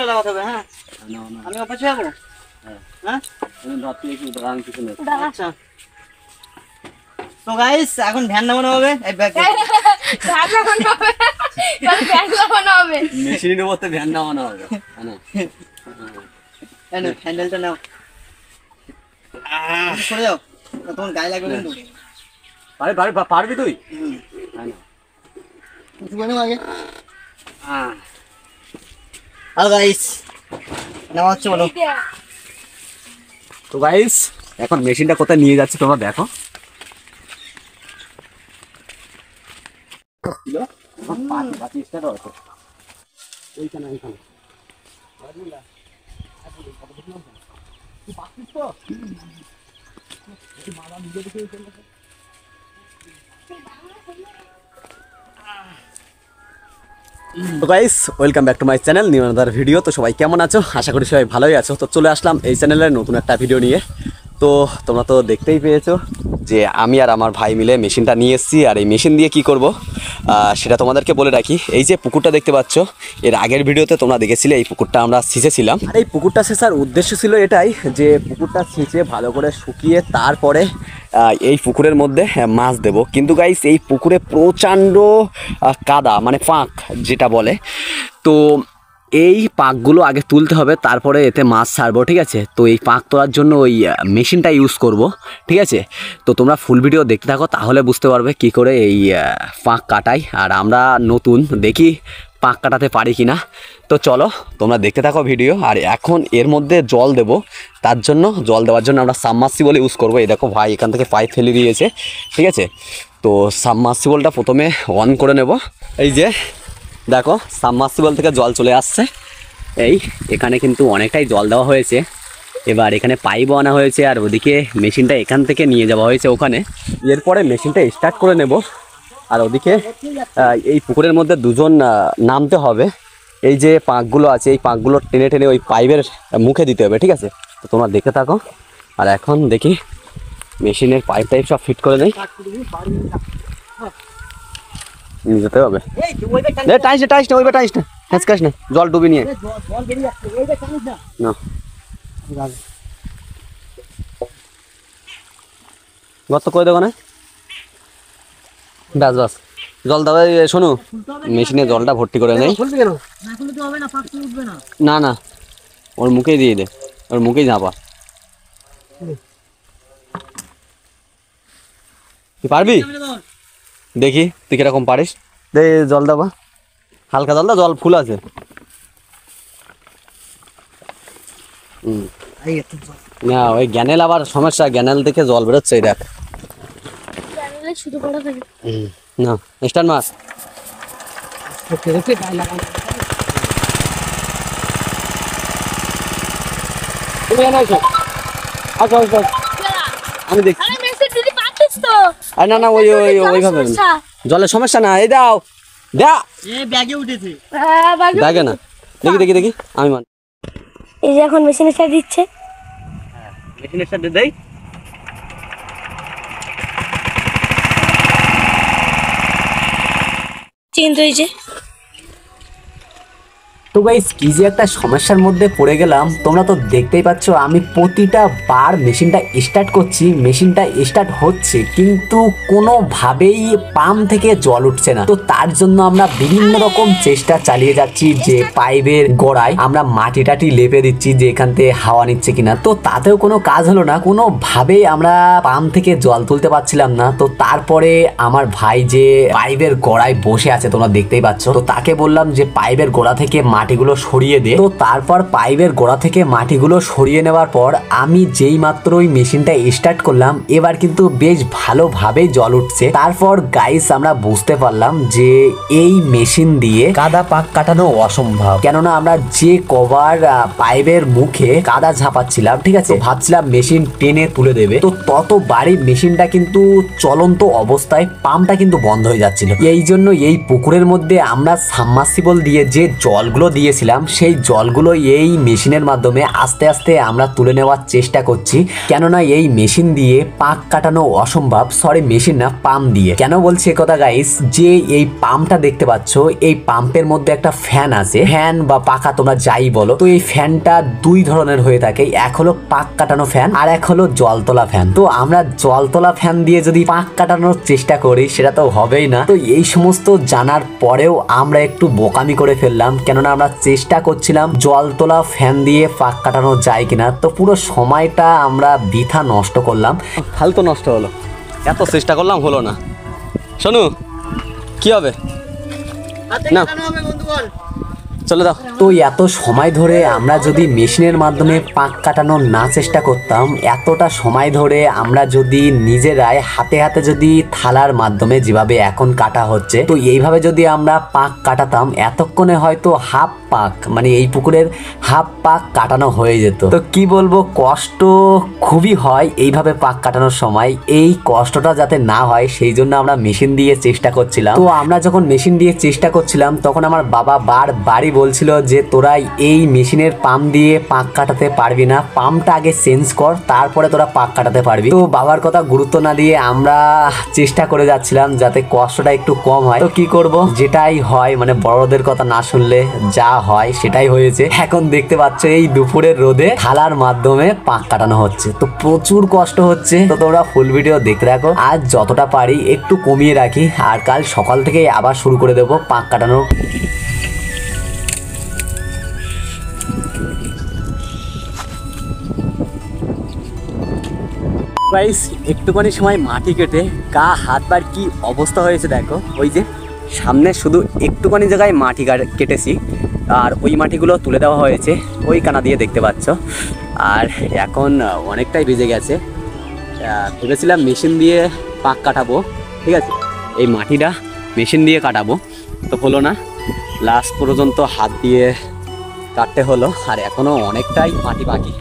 লাগাতে হবে। হ্যাঁ আমি অপাচ্ছে যাবো। হ্যাঁ আচ্ছা তো গাইস এখন ভ্যান নামানো হবে। এই ব্যাগ মেশিনের মধ্যে ভ্যান নামানো হবে। হ্যান্ডেলটা নাও, সরে যাও, তোমার গায়ে লাগবে কিন্তু। পারবি তুই? আগে গাইস নেওয়া হচ্ছে বলো। তো গাইস এখন মেশিনটা কোথায় নিয়ে যাচ্ছে তোমরা দেখো। তো guys welcome back to my channel new another video. তো সবাই কেমন আছো? আশা করি সবাই ভালোই আছো। তো চলে আসলাম এই চ্যানেলের নতুন একটা ভিডিও নিয়ে। তো তোমরা তো দেখতেই পেয়েছো যে আমি আর আমার ভাই মিলে মেশিনটা নিয়ে এসেছি। আর এই মেশিন দিয়ে কি করব সেটা তোমাদেরকে বলে রাখি। এই যে পুকুরটা দেখতে পাচ্ছ, এর আগের ভিডিওতে তোমরা দেখেছিলে এই পুকুরটা আমরা ছেঁচেছিলাম। আর এই পুকুরটা ছেঁচার উদ্দেশ্য ছিল এটাই যে পুকুরটা ছেঁচে ভালো করে শুকিয়ে তারপরে এই পুকুরের মধ্যে মাছ দেব। কিন্তু গাইস এই পুকুরে প্রচণ্ড কাদা, মানে ফাঁক যেটা বলে। তো এই পাকগুলো আগে তুলতে হবে, তারপরে এতে মাছ ছাড়বো, ঠিক আছে? তো এই পাক তোলার জন্য ওই মেশিনটা ইউজ করব, ঠিক আছে? তো তোমরা ফুল ভিডিও দেখতে থাকো, তাহলে বুঝতে পারবে কি করে এই পাক কাটাই। আর আমরা নতুন, দেখি পাক কাটাতে পারি কি না। তো চলো তোমরা দেখতে থাকো ভিডিও। আর এখন এর মধ্যে জল দেব, তার জন্য জল দেওয়ার জন্য আমরা সাবমার্সিবল ইউজ করবো। এই দেখো ভাই এখান থেকে পাইপ ফেলে দিয়েছে, ঠিক আছে? তো সাবমার্সিবলটা প্রথমে অন করে নেব। এই যে দেখো সাবমার্সিবল থেকে জল চলে আসছে। এই এখানে কিন্তু অনেকটাই জল দেওয়া হয়েছে। এবার এখানে পাইপও আনা হয়েছে, আর ওদিকে মেশিনটা এখান থেকে নিয়ে যাওয়া হয়েছে ওখানে। এরপরে মেশিনটা স্টার্ট করে নেব। আর ওদিকে এই পুকুরের মধ্যে দুজন নামতে হবে। এই যে পাঁকগুলো আছে, এই পাঁকগুলো টেনে টেনে ওই পাইপের মুখে দিতে হবে, ঠিক আছে? তো তোমরা দেখে থাকো। আর এখন দেখি মেশিনের পাইপ টাইপ সব ফিট করে নেই, নিয়ে যেতে হবে। টাইস না, ওইবার টাইস না, হেঁচকাস না, জল ডুবি নিয়ে না। গর্ত করে দেবো না, বাস বাস জল দাও। শোনো মেশিনে জলটা ভর্তি করে নেই। না না, ওর মুখেই দিয়ে দে, ওর মুখেই ঝাঁপা। তুই পারবি? দেখি তুই কিরকম পারিস। দে জল দেবা, হালকা জল দা, জল ফুল আছে। না ওই গ্যানেল আবার সমস্যা, গ্যানেল থেকে জল বেরোচ্ছে। এই দেখ না স্টার মাছ আমি দেখছি। আর না না ওই ওইভাবে জলের সমস্যা না। এই দাও দা, ব্যাগে উঠেছে দেখে না, দেখি দেখি দেখি আমি মান। এই যে এখন মেশিনের সাথে দিচ্ছে, মেশিনের সাথে দেই। কিন্তু এই যে তো গাইস কি যে একটা সমস্যার মধ্যে পড়ে গেলাম। তোমরা তো দেখতেই পাচ্ছ আমি প্রতিটা বার মেশিনটা স্টার্ট করছি, মেশিনটা স্টার্ট হচ্ছে, কিন্তু কোনোভাবেই পাম্প থেকে জল উঠছে না। তো তার জন্য আমরা বিভিন্ন রকম চেষ্টা চালিয়ে যাচ্ছি, যে পাইপের গোড়ায় আমরা মাটি টাটি লেপে দিচ্ছি যে এখান থেকে হাওয়া নিচ্ছে কিনা। তো তাতেও কোনো কাজ হলো না, কোনোভাবেই আমরা পাম্প থেকে জল তুলতে পারছিলাম না। তো তারপরে আমার ভাই যে পাইপের গোড়ায় বসে আছে তোমরা দেখতেই পাচ্ছ, তো তাকে বললাম যে পাইপের গোড়া থেকে মাটিগুলো সরিয়ে দে। তো তারপর পাইপের গোড়া থেকে মাটিগুলো সরিয়ে নেওয়ার পর আমি যেই মাত্র ওই মেশিনটা স্টার্ট করলাম, এবার কিন্তু বেশ ভালোভাবে জল উঠছে। তারপর গাইস আমরা বুঝতে পারলাম যে এই মেশিন দিয়ে কাদা পাক কাটানো অসম্ভব, কেননা আমরা যে কভার পাইপের মুখে কাদা ঝাঁপাচ্ছিলাম, ঠিক আছে, ভাবছিলাম মেশিন টেনে তুলে দেবে। তো ততবারই মেশিনটা কিন্তু চলন্ত অবস্থায় পাম্পটা কিন্তু বন্ধ হয়ে যাচ্ছিল। এই জন্য এই পুকুরের মধ্যে আমরা সাবমার্সিবল দিয়ে যে জলগুলো দিয়েছিলাম সেই জলগুলো এই মেশিনের মাধ্যমে আস্তে আস্তে আমরা তুলে নেওয়ার চেষ্টা করছি, কেননা এই মেশিন দিয়ে পাক কাটানো অসম্ভব। সরি, মেশিন না, পাম্প দিয়ে। কেন বলছি একথা গাইস, যে এই পাম্পটা দেখতে পাচ্ছ, এই পাম্পের মধ্যে একটা ফ্যান আছে, ফ্যান বা পাখা তোমরা যাই বলো। তো এই ফ্যানটা দুই ধরনের হয়ে থাকে, এক হলো পাক কাটানো ফ্যান আর এক হলো জলতলা ফ্যান। তো আমরা জলতলা ফ্যান দিয়ে যদি পাক কাটানোর চেষ্টা করি সেটা তো হবেই না। তো এই সমস্ত জানার পরেও আমরা একটু বোকামি করে ফেললাম, কেননা আমরা চেষ্টা করছিলাম জলতলা ফ্যান দিয়ে পাক কাটানো যায় কিনা। তো পুরো সময়টা আমরা বৃথা নষ্ট করলাম, ফালতু নষ্ট হলো। এত চেষ্টা করলাম, হলো না। শোনো, কি হবে না, চলে দাও। তো এত সময় ধরে আমরা যদি মেশিনের মাধ্যমে পাক কাটানো না চেষ্টা করতাম, এতটা সময় ধরে আমরা যদি নিজেরাই হাতে হাতে যদি থালার মাধ্যমে যেভাবে এখন কাটা হচ্ছে, তো এইভাবে যদি আমরা পাক কাটাতাম, এতক্ষণে হয়তো হাফ পাক, মানে এই পুকুরের হাফ পাক কাটানো হয়ে যেত। তো কি বলবো, কষ্ট খুবই হয় এইভাবে পাক কাটানোর সময়। এই কষ্টটা যাতে না হয় সেই জন্য আমরা মেশিন দিয়ে চেষ্টা করছিলাম। তো আমরা যখন মেশিন দিয়ে চেষ্টা করছিলাম তখন আমার বাবা বারবারই বলছিল যে তোরা এই মেশিনের পাম্প দিয়ে পাক কাটাতে পারবি না, পাম্পটা আগে চেঞ্জ কর, তারপরে তোরা পাক কাটাতে পারবি। তো বাবার কথা গুরুত্ব না দিয়ে আমরা চেষ্টা করে যাচ্ছিলাম যাতে কষ্টটা একটু কম হয়। তো কি করব, যেটাই হয়, মানে বড়দের কথা না শুনলে যা হয় সেটাই হয়েছে। এখন দেখতে পাচ্ছ এই দুপুরের রোদে থালার মাধ্যমে পাক কাটানো হচ্ছে, তো প্রচুর কষ্ট হচ্ছে। তো তোমরা ফুল ভিডিও দেখতে থাকো। আজ যতটা পারি একটু কমিয়ে রাখি, আর কাল সকাল থেকে আবার শুরু করে দেবো পাক কাটানো। গাইস, একটুখানি সময় মাটি কেটে গা হাত বার কি অবস্থা হয়েছে দেখো। ওই যে সামনে শুধু একটুখানি জায়গায় মাটি কেটেছি, আর ওই মাটিগুলো তুলে দেওয়া হয়েছে ওই কানা দিয়ে, দেখতে পাচ্ছ। আর এখন অনেকটাই ভিজে গেছে। ভেবেছিলাম মেশিন দিয়ে পাক কাটাবো, ঠিক আছে, এই মাটিটা মেশিন দিয়ে কাটাবো, তো হলো না। লাস্ট পর্যন্ত হাত দিয়ে কাটতে হলো, আর এখনও অনেকটাই মাটি বাকি।